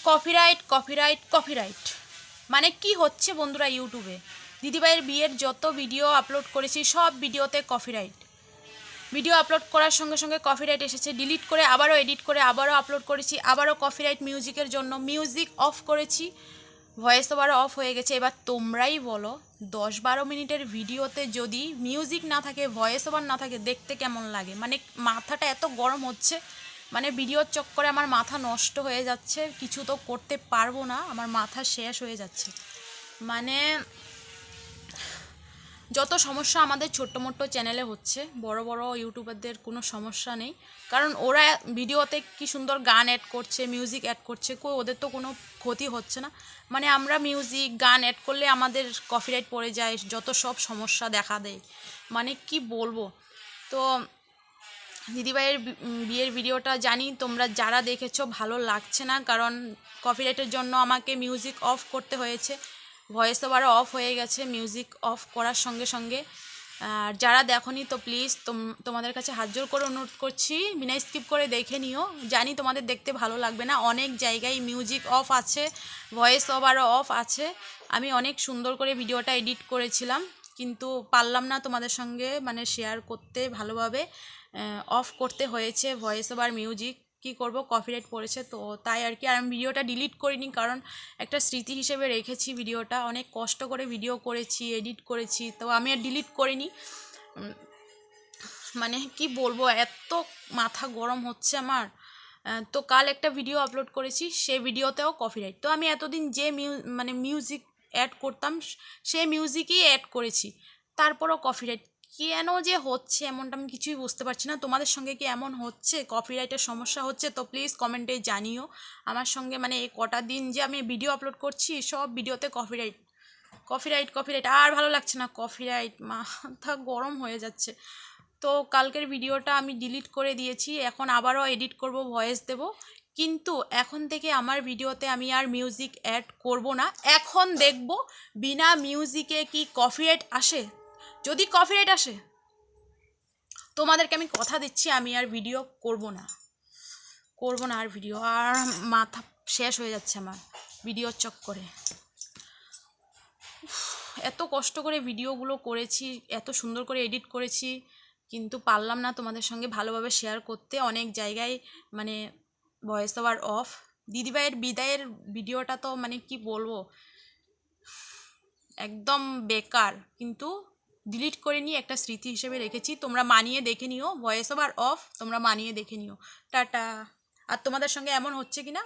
Copyright copyright copyright মানে কি হচ্ছে বন্ধুরা? ইউটিউবে দিদিভাইয়ের বিয়ের যত ভিডিও আপলোড করেছি সব ভিডিওতে কপিরাইট। ভিডিও আপলোড করার সঙ্গে সঙ্গে কপিরাইট এসেছে, ডিলিট করে আবারও এডিট করে আবারও আপলোড করেছি, আবারও কপিরাইট মিউজিকের জন্য মিউজিক অফ করেছি, ভয়েস ওভারও অফ হয়ে গেছে। এবার তোমরাই বলো 10-12 মিনিটের ভিডিওতে যদি মিউজিক না থাকে, ভয়েস ওভার না থাকে, দেখতে কেমন লাগে? মানে মাথাটা এত গরম হচ্ছে, মানে ভিডিওর চক্করে আমার মাথা নষ্ট হয়ে যাচ্ছে, কিছু তো করতে পারবো না, আমার মাথা শেষ হয়ে যাচ্ছে। মানে যত সমস্যা আমাদের ছোট্ট মোট্ট চ্যানেলে হচ্ছে, বড় বড় ইউটিউবারদের কোনো সমস্যা নেই, কারণ ওরা ভিডিওতে কি সুন্দর গান অ্যাড করছে, মিউজিক অ্যাড করছে, ওদের তো কোনো ক্ষতি হচ্ছে না। মানে আমরা মিউজিক গান অ্যাড করলে আমাদের কপিরাইট পড়ে যায়, যত সব সমস্যা দেখা দেয়, মানে কি বলবো। তো দিদিভাইয়ের বিয়ের ভিডিওটা জানি তোমরা যারা দেখেছো ভালো লাগছে না, কারণ কপিরাইটের জন্য আমাকে মিউজিক অফ করতে হয়েছে, ভয়েস ওভারও অফ হয়ে গেছে মিউজিক অফ করার সঙ্গে সঙ্গে। আর যারা দেখোনি তো প্লিজ তোমাদের কাছে হাত জোর করে অনুরোধ করছি, বিনা স্কিপ করে দেখে নিও। জানি তোমাদের দেখতে ভালো লাগবে না, অনেক জায়গায় মিউজিক অফ আছে, ভয়েস ওভারও অফ আছে। আমি অনেক সুন্দর করে ভিডিওটা এডিট করেছিলাম, কিন্তু পারলাম না তোমাদের সঙ্গে মানে শেয়ার করতে ভালোভাবে, অফ করতে হয়েছে ভয়েস ওভার মিউজিক। কী করব, কপিরাইট পড়েছে তো তাই আর কি। আর আমি ভিডিওটা ডিলিট করিনি, কারণ একটা স্মৃতি হিসেবে রেখেছি ভিডিওটা, অনেক কষ্ট করে ভিডিও করেছি, এডিট করেছি, তো আমি আর ডিলিট করিনি। মানে কি বলবো, এত মাথা গরম হচ্ছে আমার। তো কাল একটা ভিডিও আপলোড করেছি, সেই ভিডিওতেও কপিরাইট। তো আমি এতদিন যে মানে মিউজিক অ্যাড করতাম সেই মিউজিকই অ্যাড করেছি, তারপরও কপিরাইট কেন যে হচ্ছে এমনটা আমি কিছুই বুঝতে পারছি না। তোমাদের সঙ্গে কি এমন হচ্ছে, কপিরাইটের সমস্যা হচ্ছে? তো প্লিজ কমেন্টে জানিও। আমার সঙ্গে মানে এই কটা দিন যে আমি ভিডিও আপলোড করছি সব ভিডিওতে কপিরাইট কপিরাইট কপিরাইট, আর ভালো লাগছে না, কপিরাইট, মাথা গরম হয়ে যাচ্ছে। তো কালকের ভিডিওটা আমি ডিলিট করে দিয়েছি, এখন আবারও এডিট করব, ভয়েস দেব, কিন্তু এখন থেকে আমার ভিডিওতে আমি আর মিউজিক অ্যাড করব না। এখন দেখব বিনা মিউজিকে কি কপিরাইট আসে। যদি কপিরাইট আসে তোমাদেরকে আমি কথা দিচ্ছি আমি আর ভিডিও করব না আর ভিডিও। আর মাথা শেষ হয়ে যাচ্ছে আমার ভিডিওর চক্করে। এত কষ্ট করে ভিডিওগুলো করেছি, এত সুন্দর করে এডিট করেছি, কিন্তু পারলাম না তোমাদের সঙ্গে ভালোভাবে শেয়ার করতে। অনেক জায়গায় মানে ভয়েস ওভার অফ। দিদিভাইয়ের বিদায়ের ভিডিওটা তো মানে কি বলবো, একদম বেকার, কিন্তু ডিলিট করে নিয়ে একটা স্মৃতি হিসেবে রেখেছি। তোমরা মানিয়ে দেখে নিও, ভয়েস ওভার অফ তোমরা মানিয়ে দেখে নিও। টাটা। আর তোমাদের সঙ্গে এমন হচ্ছে কি না